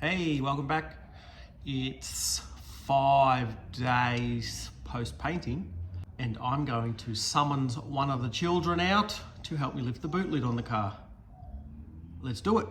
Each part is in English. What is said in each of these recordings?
Hey, welcome back. It's 5 days post-painting and I'm going to summons one of the children out to help me lift the boot lid on the car. Let's do it.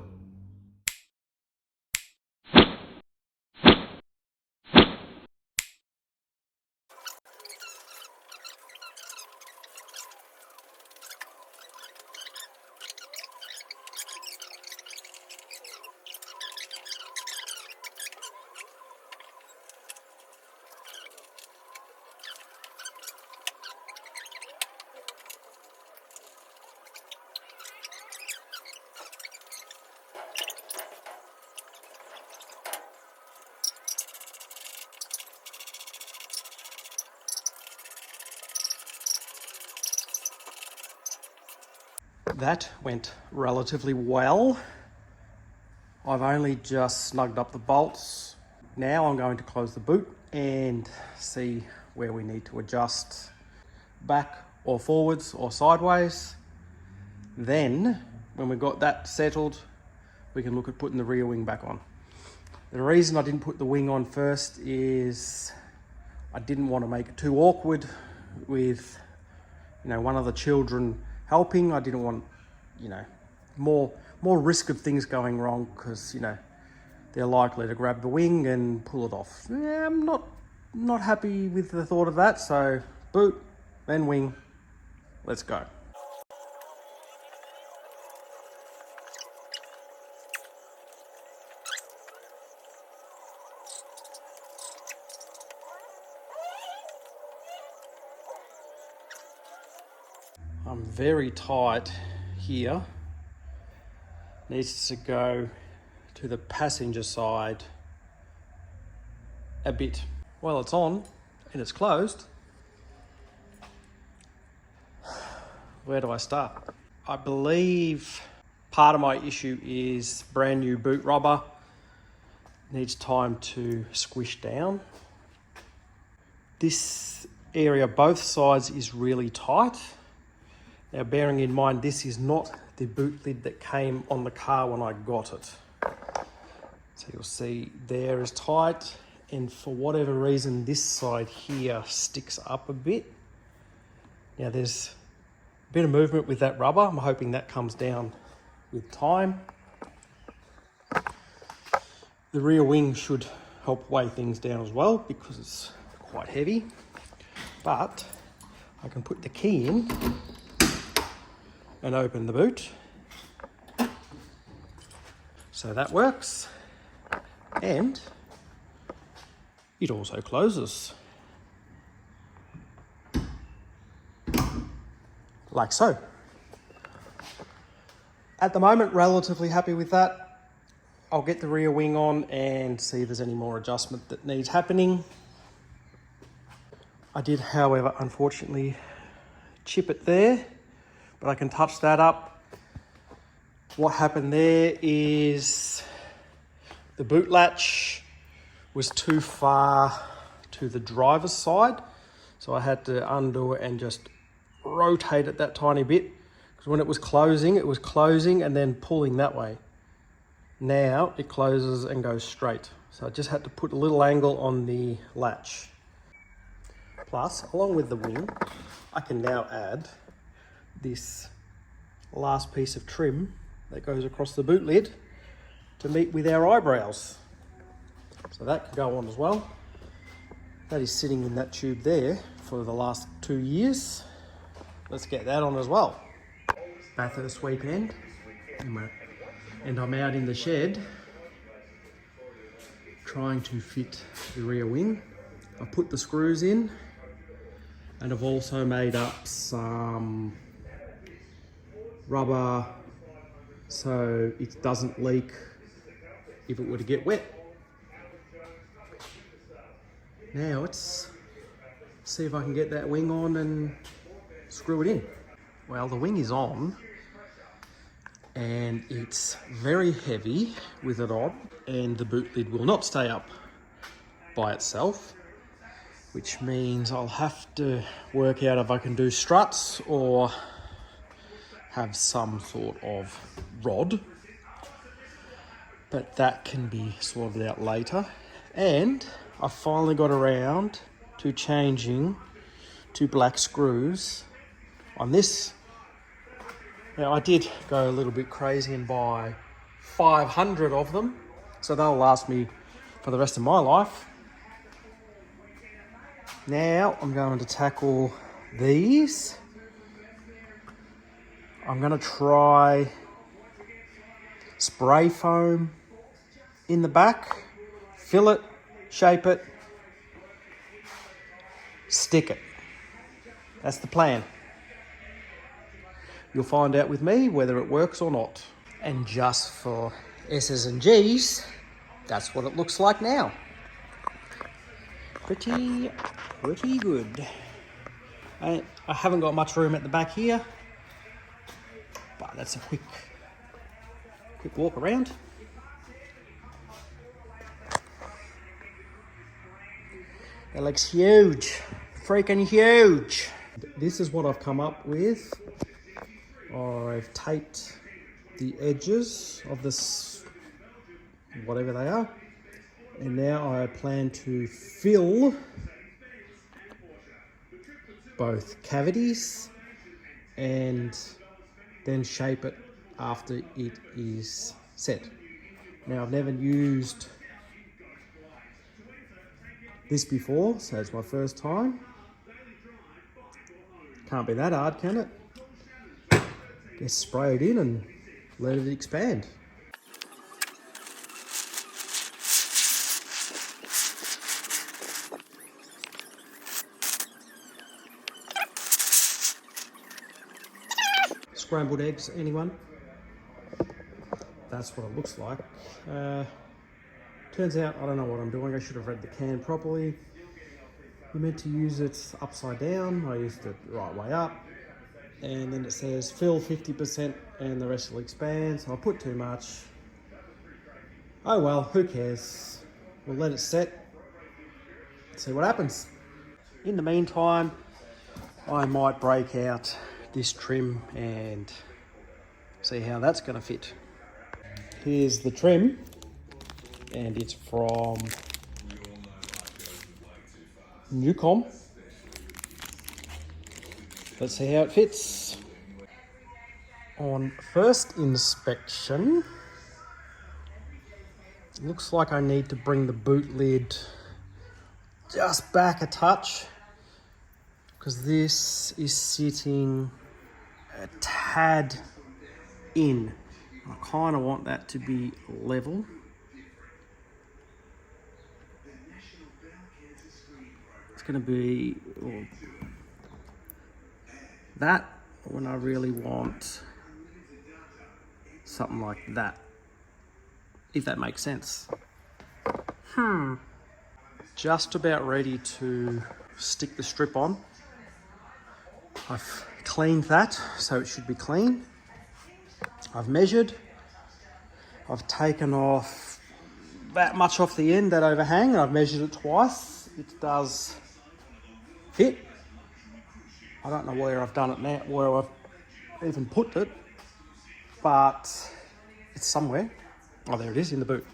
That went relatively well. I've only just snugged up the bolts. Now I'm going to close the boot and see where we need to adjust back or forwards or sideways. Then, when we've got that settled, we can look at putting the rear wing back on. The reason I didn't put the wing on first is I didn't want to make it too awkward with, one of the children helping. I didn't want, more risk of things going wrong because, they're likely to grab the wing and pull it off. Yeah, I'm not happy with the thought of that. So boot, then wing, let's go. I'm very tight here. Needs to go to the passenger side a bit. Well, it's on and it's closed. Where do I start? I believe part of my issue is brand new boot rubber. Needs time to squish down. This area, both sides, is really tight. Now, bearing in mind, this is not the boot lid that came on the car when I got it. So you'll see there is tight, and for whatever reason, this side here sticks up a bit. Now, there's a bit of movement with that rubber. I'm hoping that comes down with time. The rear wing should help weigh things down as well because it's quite heavy. But I can put the key in and open the boot. So that works. And it also closes. Like so. At the moment, relatively happy with that. I'll get the rear wing on and see if there's any more adjustment that needs happening. I did, however, unfortunately, chip it there. But I can touch that up. What happened there is the boot latch was too far to the driver's side. So I had to undo it and just rotate it that tiny bit. Because when it was closing and then pulling that way. Now it closes and goes straight. So I just had to put a little angle on the latch. Plus, along with the wing, I can now add this last piece of trim that goes across the boot lid to meet with our eyebrows. So that can go on as well. That is sitting in that tube there for the last 2 years. Let's get that on as well. Bathurst weekend, and I'm out in the shed trying to fit the rear wing. I've put the screws in and I've also made up some rubber so it doesn't leak if it were to get wet. Now let's see if I can get that wing on and screw it in. Well, the wing is on and it's very heavy with it on, and the boot lid will not stay up by itself, which means I'll have to work out if I can do struts or have some sort of rod but that can be sorted out later. And I finally got around to changing to black screws on this. Now I did go a little bit crazy and buy 500 of them, so they'll last me for the rest of my life. Now I'm going to tackle these. I'm going to try spray foam in the back, fill it, shape it, stick it. That's the plan. You'll find out with me whether it works or not. And just for S's and G's, that's what it looks like now. Pretty good. I haven't got much room at the back here, but that's a quick walk around. That looks huge, freaking huge. This is what I've come up with. I've taped the edges of this, whatever they are, and now I plan to fill both cavities and then shape it after it is set. Now I've never used this before, so it's my first time. Can't be that hard, can it? Just spray it in and let it expand. Scrambled eggs, anyone? That's what it looks like. Turns out I don't know what I'm doing. I should have read the can properly. You're meant to use it upside down. I used it the right way up. And then it says fill 50% and the rest will expand. So I put too much. Oh well, who cares? We'll let it set. See what happens. In the meantime, I might break out this trim and see how that's going to fit. Here's the trim, and it's from Newcom. Let's see how it fits. On first inspection, it looks like I need to bring the boot lid just back a touch, because this is sitting a tad in. I kind of want that to be level. It's going to be that when I really want something like that, if that makes sense. Just about ready to stick the strip on. I've cleaned that, so it should be clean. I've measured. I've taken off that much off the end, that overhang. I've measured it twice. It does fit. I don't know where I've done it now, where I've even put it, but it's somewhere. Oh, there it is in the boot.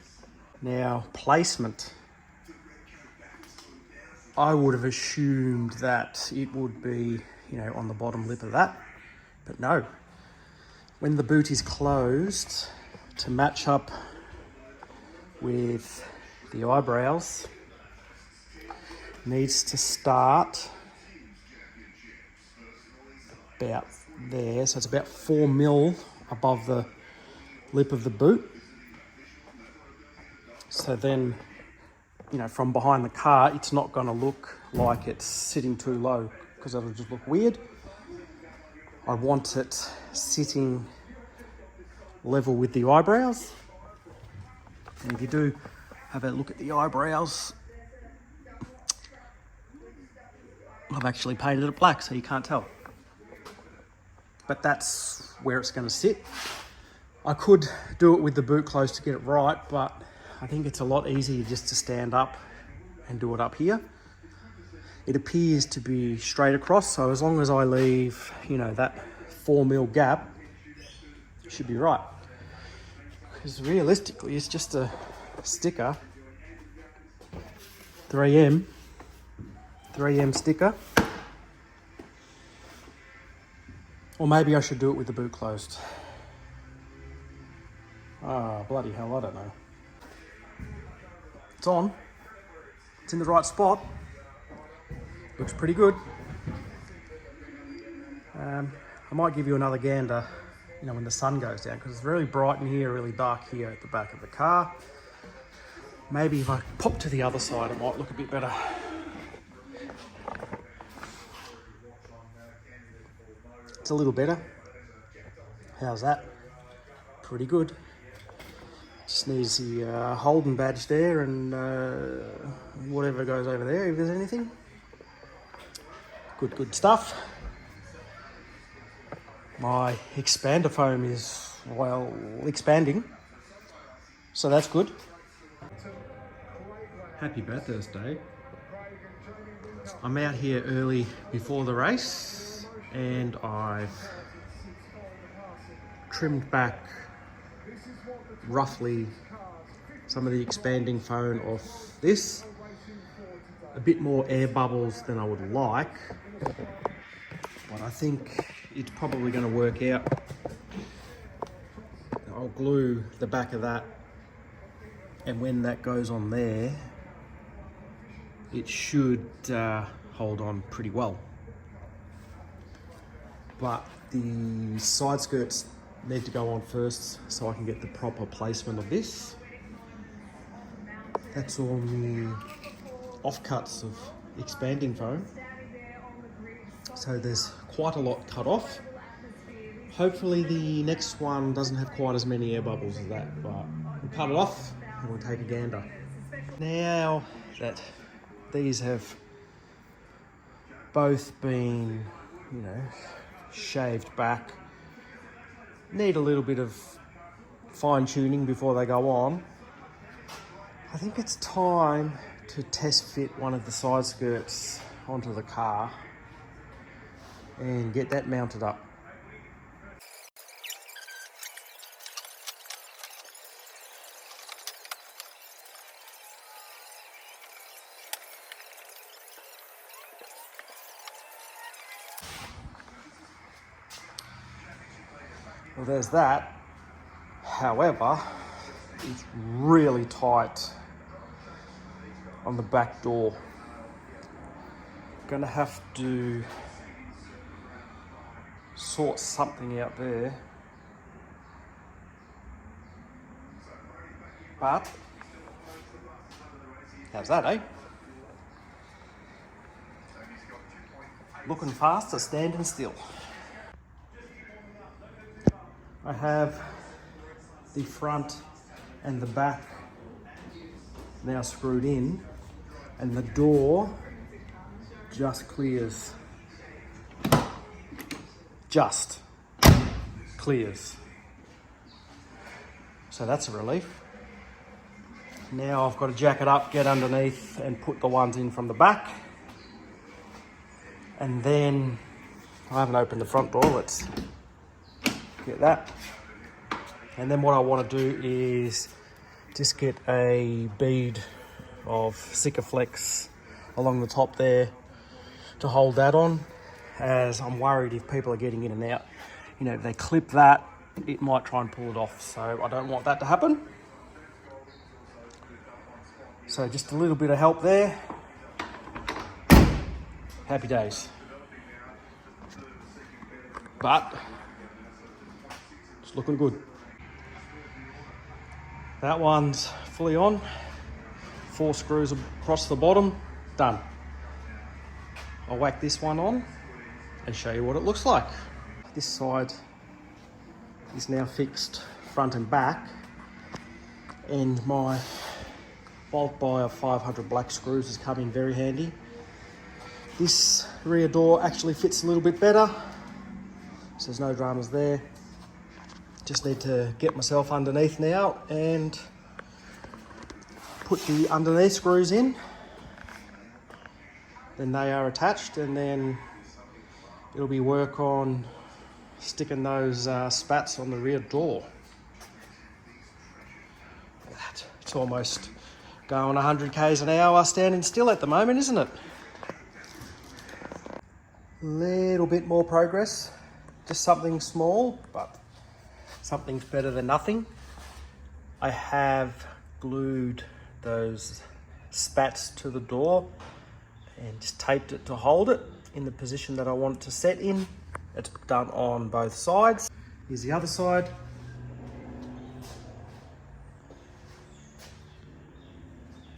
Now, placement. I would have assumed that it would be, on the bottom lip of that, but no. When the boot is closed, to match up with the eyebrows, needs to start about there, so it's about 4 mil above the lip of the boot. So then, from behind the car, it's not going to look like it's sitting too low, because it'll just look weird. I want it sitting level with the eyebrows. And if you do have a look at the eyebrows, I've actually painted it black, so you can't tell. But that's where it's going to sit. I could do it with the boot closed to get it right, but I think it's a lot easier just to stand up and do it up here. It appears to be straight across, so as long as I leave, that 4 mil gap, it should be right. because realistically it's just a sticker, 3M sticker. Or maybe I should do it with the boot closed. Ah, bloody hell, I don't know. It's on. It's in the right spot. Looks pretty good. I might give you another gander, you know, when the sun goes down, because it's really bright in here, really dark here at the back of the car. Maybe if I pop to the other side, it might look a bit better. It's a little better. How's that? Pretty good. Just needs the Holden badge there and whatever goes over there, if there's anything. Good stuff. My expander foam is, well, expanding, so that's good. Happy Bathurst Day. I'm out here early before the race and I've trimmed back roughly some of the expanding foam off this. A bit more air bubbles than I would like, but I think it's probably going to work out. I'll glue the back of that, and when that goes on there, it should hold on pretty well. But the side skirts need to go on first so I can get the proper placement of this. That's all the offcuts of expanding foam. So there's quite a lot cut off. Hopefully the next one doesn't have quite as many air bubbles as that, but we'll cut it off and we'll take a gander. Now that these have both been, you know, shaved back, need a little bit of fine tuning before they go on, I think it's time to test fit one of the side skirts onto the car and get that mounted up. Well, there's that. However, it's really tight on the back door. Gonna have to sort something out there. But how's that, eh? Looking fast or standing still? I have the front and the back now screwed in, and the door just clears. Just clears. So that's a relief. Now I've got to jack it up, get underneath and put the ones in from the back. And then I haven't opened the front door, let's get that. And then what I want to do is just get a bead of Sikaflex along the top there to hold that on, as I'm worried if people are getting in and out, you know, if they clip that, it might try and pull it off. So I don't want that to happen. So just a little bit of help there. Happy days. But it's looking good. That one's fully on. 4 screws across the bottom, done. I'll whack this one on and show you what it looks like. This side is now fixed front and back, and my bulk buy of 500 black screws has come in very handy. This rear door actually fits a little bit better, so there's no dramas there. Just need to get myself underneath now and put the underneath screws in. Then they are attached, and then it'll be work on sticking those spats on the rear door. It's almost going 100 k's an hour standing still at the moment, isn't it? Little bit more progress, just something small, but something's better than nothing. I have glued those spats to the door and just taped it to hold it in the position that I want it to set in. It's done on both sides. Here's the other side.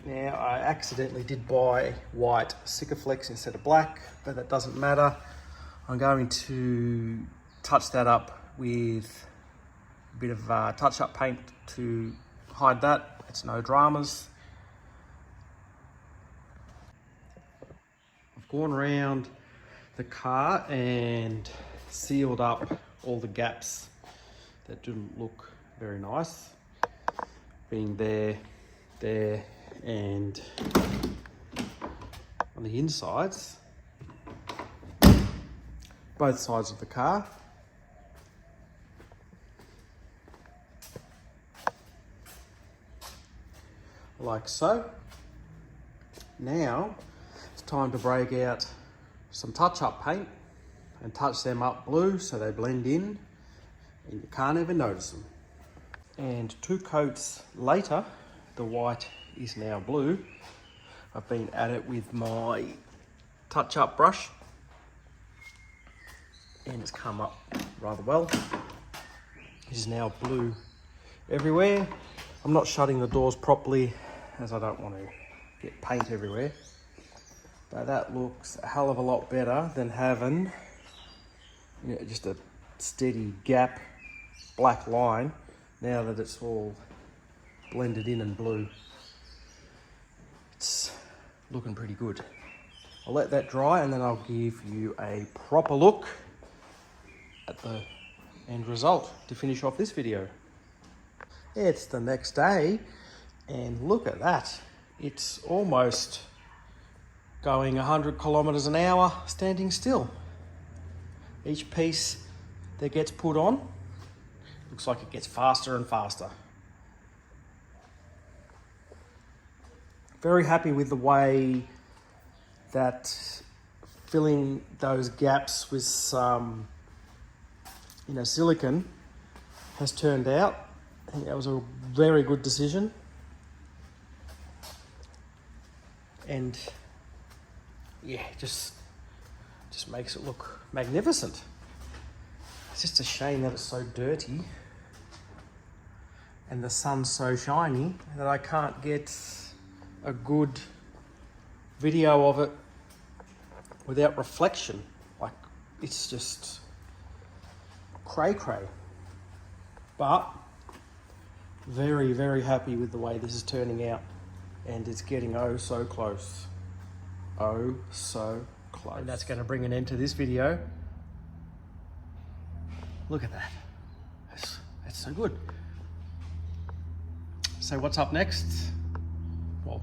Now, I accidentally did buy white Sikaflex instead of black, but that doesn't matter. I'm going to touch that up with a bit of touch-up paint to hide that. It's no dramas. I've gone around the car and sealed up all the gaps that didn't look very nice, being there, and on the insides, both sides of the car. Like so. Now it's time to break out some touch-up paint and touch them up blue so they blend in and you can't even notice them. And 2 coats later, the white is now blue. I've been at it with my touch-up brush and it's come up rather well. It is now blue everywhere. I'm not shutting the doors properly as I don't want to get paint everywhere, but that looks a hell of a lot better than having, you know, just a steady gap black line now that it's all blended in and blue. It's looking pretty good. I'll let that dry and then I'll give you a proper look at the end result to finish off this video. It's the next day and look at that. It's almost going 100 kilometers an hour standing still. Each piece that gets put on looks like it gets faster and faster. Very happy with the way that filling those gaps with some, silicone has turned out. I think that was a very good decision. And yeah, just makes it look magnificent. It's just a shame that it's so dirty and the sun's so shiny that I can't get a good video of it without reflection. Like, it's just cray. But very, very happy with the way this is turning out, and it's getting oh so close. Oh so close. And that's going to bring an end to this video. Look at that. That's so good. So what's up next? Well,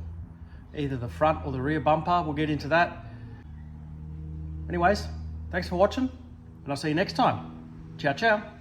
either the front or the rear bumper. We'll get into that. Anyways, thanks for watching, and I'll see you next time. Ciao, ciao.